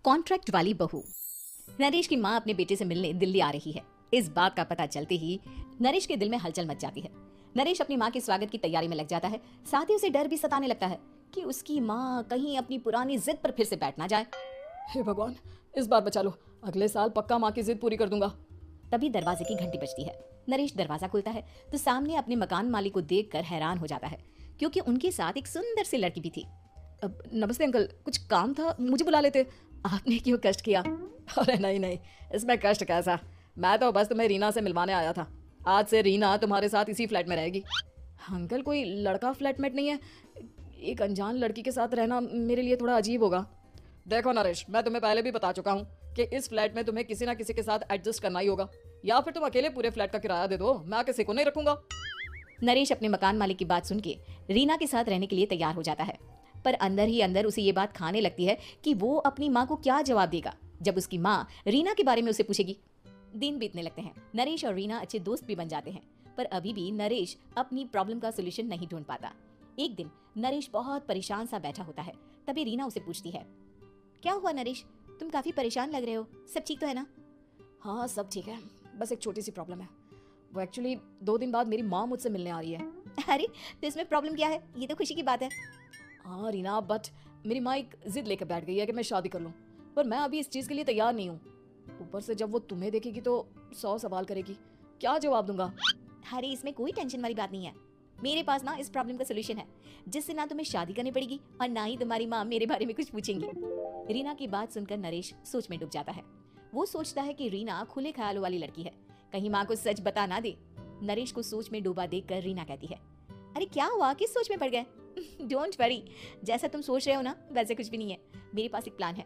Contract वाली बहू। नरेश की माँ अपने बेटे से मिलने दिल्ली आ रही है। इस बात का पता चलते ही नरेश के दिल में हलचल मच जाती है। नरेश अपनी माँ के स्वागत की तैयारी में लग जाता है। साथ ही उसे डर भी सताने लगता है कि उसकी माँ कहीं अपनी पुरानी जिद पर फिर से बैठ ना जाए। हे भगवान, इस बार बचा लो, अगले साल पक्का माँ की जिद पूरी कर दूंगा। तभी दरवाजे की घंटी बजती है। नरेश दरवाजा खोलता है तो सामने अपने मकान मालिक को देखकर हैरान हो जाता है, क्योंकि उनके साथ एक सुंदर सी लड़की भी थी। नमस्ते अंकल, कुछ काम था, मुझे बुला लेते। आपने क्यों कष्ट किया? अरे नहीं नहीं, इसमें कष्ट कैसा, मैं तो बस तुम्हें रीना से मिलवाने आया था। आज से रीना तुम्हारे साथ इसी फ्लैट में रहेगी। अंकल, कोई लड़का फ्लैटमेट नहीं है? एक अनजान लड़की के साथ रहना मेरे लिए थोड़ा अजीब होगा। देखो नरेश, मैं तुम्हें पहले भी बता चुका हूँ कि इस फ्लैट में तुम्हें किसी ना किसी के साथ एडजस्ट करना ही होगा, या फिर तुम अकेले पूरे फ्लैट का किराया दे दो, मैं किसी को नहीं रखूंगा। नरेश अपने मकान मालिक की बात सुन के रीना के साथ रहने के लिए तैयार हो जाता है, पर अंदर ही अंदर उसे ये बात खाने लगती है कि वो अपनी माँ को क्या जवाब देगा जब उसकी माँ रीना के बारे में उसे पूछेगी। दिन बीतने लगते हैं। नरेश और रीना अच्छे दोस्त भी बन जाते हैं, पर अभी भी नरेश अपनी प्रॉब्लम का सोल्यूशन नहीं ढूंढ पाता। एक दिन नरेश बहुत परेशान सा बैठा होता है। तभी रीना उसे पूछती है, क्या हुआ नरेश, तुम काफी परेशान लग रहे हो, सब ठीक तो है ना? हाँ सब ठीक है, बस एक छोटी सी प्रॉब्लम है। वो एक्चुअली 2 दिन बाद मेरी माँ मुझसे मिलने आ रही है। अरे तो इसमें प्रॉब्लम क्या है, ये तो खुशी की बात है। हाँ रीना, बट मेरी माँ एक जिद लेकर बैठ गई है कि मैं शादी कर लूँ, पर मैं अभी इस चीज़ के लिए तैयार नहीं हूँ। ऊपर से जब वो तुम्हें देखेगी तो 100 सवाल करेगी, क्या जवाब दूंगा? अरे इसमें कोई टेंशन वाली बात नहीं है। मेरे पास ना इस प्रॉब्लम का सोल्यूशन है, जिससे ना तुम्हें शादी करनी पड़ेगी और ना ही तुम्हारी माँ मेरे बारे में कुछ पूछेंगी। रीना की बात सुनकर नरेश सोच में डूब जाता है। वो सोचता है कि रीना खुले ख्यालों वाली लड़की है, कहीं माँ को सच बता ना दे। नरेश को सोच में डूबा देखकर रीना कहती है, अरे क्या हुआ, किस सोच में पड़ गए? डोंट वरी, जैसा तुम सोच रहे हो ना वैसे कुछ भी नहीं है। मेरे पास एक प्लान है।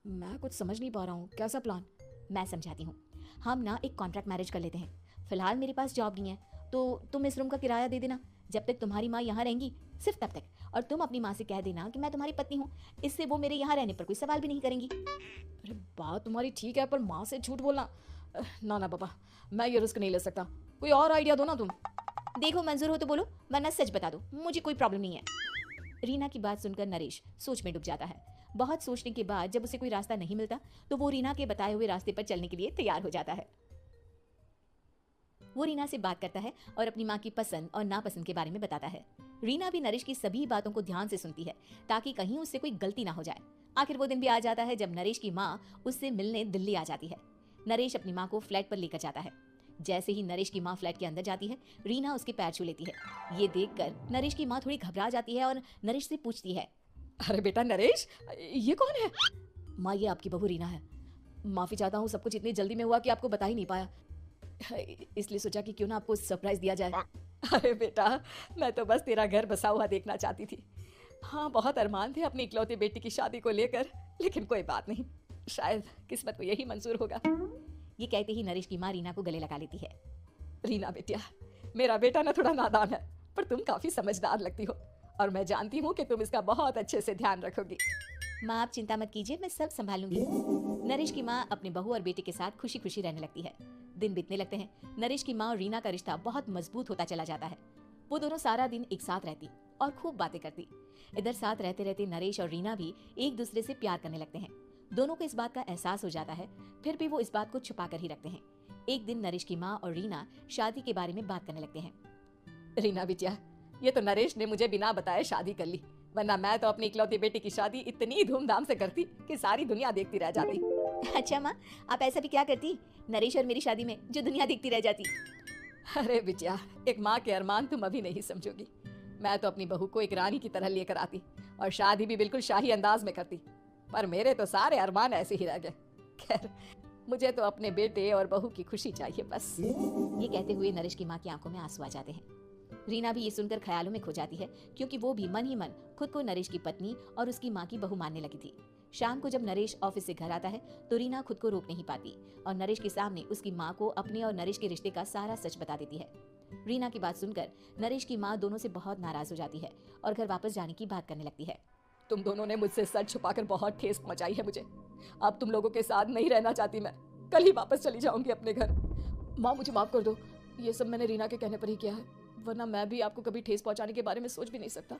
मैं कुछ समझ नहीं पा रहा हूँ, कैसा प्लान? मैं समझाती हूँ। हम ना एक कॉन्ट्रैक्ट मैरिज कर लेते हैं। फिलहाल मेरे पास जॉब नहीं है, तो तुम इस रूम का किराया दे देना जब तक तुम्हारी माँ यहाँ रहेंगी, सिर्फ तब तक। और तुम अपनी माँ से कह देना कि मैं तुम्हारी पत्नी हूँ, इससे वो मेरे यहाँ रहने पर कोई सवाल भी नहीं करेंगी। अरे बात तुम्हारी ठीक है, पर माँ से झूठ बोलना, ना ना पापा, मैं ये रिस्क नहीं ले सकता। कोई और आइडिया दो ना तुम। देखो मंजूर हो तो बोलो, वरना सच बता दो, मुझे कोई प्रॉब्लम नहीं है। रीना की बात सुनकर नरेश सोच में डूब जाता है। बहुत सोचने के बाद जब उसे कोई रास्ता नहीं मिलता तो वो रीना के बताए हुए रास्ते पर चलने के लिए तैयार हो जाता है। वो रीना से बात करता है और अपनी माँ की पसंद और नापसंद के बारे में बताता है। रीना भी नरेश की सभी बातों को ध्यान से सुनती है, ताकि कहीं उससे कोई गलती ना हो जाए। आखिर वो दिन भी आ जाता है जब नरेश की माँ उससे मिलने दिल्ली आ जाती है। नरेश अपनी माँ को फ्लैट पर लेकर जाता है। जैसे ही नरेश की माँ फ्लैट के अंदर जाती है, रीना उसके पैर छू लेती है। ये देखकर नरेश की माँ थोड़ी घबरा जाती है और नरेश से पूछती है, अरे बेटा नरेश, ये कौन है? माँ ये आपकी बहू रीना है। माफ़ी चाहता हूँ, सब कुछ इतनी जल्दी में हुआ कि आपको बता ही नहीं पाया, इसलिए सोचा कि क्यों ना आपको सरप्राइज दिया जाए। अरे बेटा, मैं तो बस तेरा घर बसा हुआ देखना चाहती थी। हाँ, बहुत अरमान थे अपनी इकलौती बेटी की शादी को लेकर, लेकिन कोई बात नहीं, शायद किस्मत को यही मंजूर होगा। ये कहते ही नरेश की माँ रीना को गले लगा लेती है। रीना बेटिया, मेरा बेटा ना थोड़ा नादान है, पर तुम काफी समझदार लगती हो, और मैं जानती हूँ कि तुम इसका बहुत अच्छे से ध्यान रखोगी। माँ आप चिंता मत कीजिए, मैं सब संभालूंगी। नरेश की माँ अपने बहू और बेटे के साथ खुशी खुशी रहने लगती है। दिन बीतने लगते हैं। नरेश की माँ और रीना का रिश्ता बहुत मजबूत होता चला जाता है। वो दोनों सारा दिन एक साथ रहती और खूब बातें करती। इधर साथ रहते रहते नरेश और रीना भी एक दूसरे से प्यार करने लगते हैं। दोनों को इस बात का एहसास हो जाता है, फिर भी वो इस बात को छुपा कर ही रखते हैं। एक दिन नरेश की माँ और रीना शादी के बारे में बात करने लगते हैं। रीना बिटिया, ये तो नरेश ने मुझे बिना बताए शादी कर ली, वरना मैं तो अपनी इकलौती बेटी की शादी इतनी धूमधाम से करती कि सारी दुनिया देखती रह जाती। अच्छा माँ, आप ऐसा भी क्या करती नरेश और मेरी शादी में जो दुनिया देखती रह जाती? अरे बिटिया, एक माँ के अरमान तुम अभी नहीं समझोगी। मैं तो अपनी बहू को एक रानी की तरह लेकर आती और शादी भी बिल्कुल शाही अंदाज में करती, पर मेरे तो सारे अरमान ऐसे ही रह गए। खैर, मुझे तो अपने बेटे और बहू की खुशी चाहिए बस। ये कहते हुए नरेश की माँ की आंखों में आंसू आ जाते हैं। रीना भी ये सुनकर ख्यालों में खो जाती है, क्योंकि वो भी मन ही मन खुद को नरेश की पत्नी और उसकी माँ की बहू मानने लगी थी। शाम को जब नरेश ऑफिस से घर आता है तो रीना खुद को रोक नहीं पाती और नरेश के सामने उसकी माँ को अपने और नरेश के रिश्ते का सारा सच बता देती है। रीना की बात सुनकर नरेश की माँ दोनों से बहुत नाराज हो जाती है और घर वापस जाने की बात करने लगती है। तुम दोनों ने मुझसे सच छुपाकर बहुत ठेस मचाई है मुझे। अब तुम लोगों के साथ नहीं रहना चाहती मैं, कल ही वापस चली जाऊंगी अपने घर। माँ मुझे माफ कर दो, ये सब मैंने रीना के कहने पर ही किया है, वरना मैं भी आपको कभी ठेस पहुंचाने के बारे में सोच भी नहीं सकता।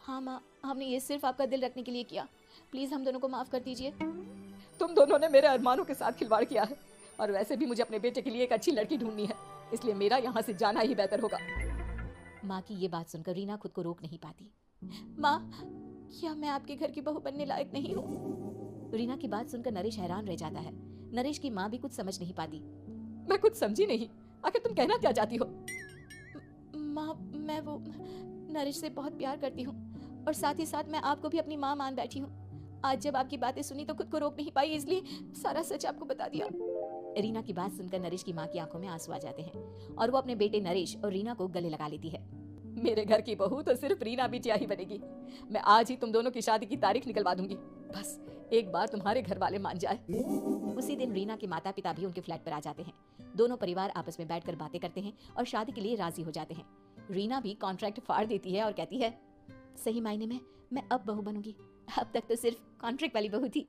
हाँ माँ, हमने ये सिर्फ आपका दिल रखने के लिए किया। प्लीज़ हम दोनों को माफ़ कर दीजिए। तुम दोनों ने मेरे अरमानों के साथ खिलवाड़ किया है, और वैसे भी मुझे अपने बेटे के लिए एक अच्छी लड़की ढूंढनी है, इसलिए मेरा यहाँ से जाना ही बेहतर होगा। माँ की ये बात सुनकर रीना खुद को रोक नहीं पाती। माँ, क्या मैं आपके घर की बहू बनने लायक नहीं हूँ? रीना की बात सुनकर नरेश हैरान रह जाता है। नरेश की माँ भी कुछ समझ नहीं पाती। मैं कुछ समझी नहीं, आखिर तुम कहना क्या चाहती हो? माँ, मैं वो नरेश से बहुत प्यार करती हूँ, और साथ ही साथ मैं आपको भी अपनी माँ मान बैठी हूँ। आज जब आपकी बातें सुनी तो खुद को रोक नहीं पाई, इसलिए सारा सच आपको बता दिया। रीना की बात सुनकर नरेश की माँ की आंखों में आंसू आ जाते हैं और वो अपने बेटे नरेश और रीना को गले लगा लेती है। मेरे घर की बहू तो सिर्फ रीना बिटिया ही बनेगी। मैं आज ही तुम दोनों की शादी की तारीख निकलवा दूंगी, बस एक बार तुम्हारे घर वाले मान जाए। उसी दिन रीना के माता पिता भी उनके फ्लैट पर आ जाते हैं। दोनों परिवार आपस में बैठकर बातें करते हैं और शादी के लिए राजी हो जाते हैं। रीना भी कॉन्ट्रैक्ट फाड़ देती है और कहती है, सही मायने में मैं अब बहू बनूंगी। अब तक तो सिर्फ कॉन्ट्रैक्ट वाली बहू थी।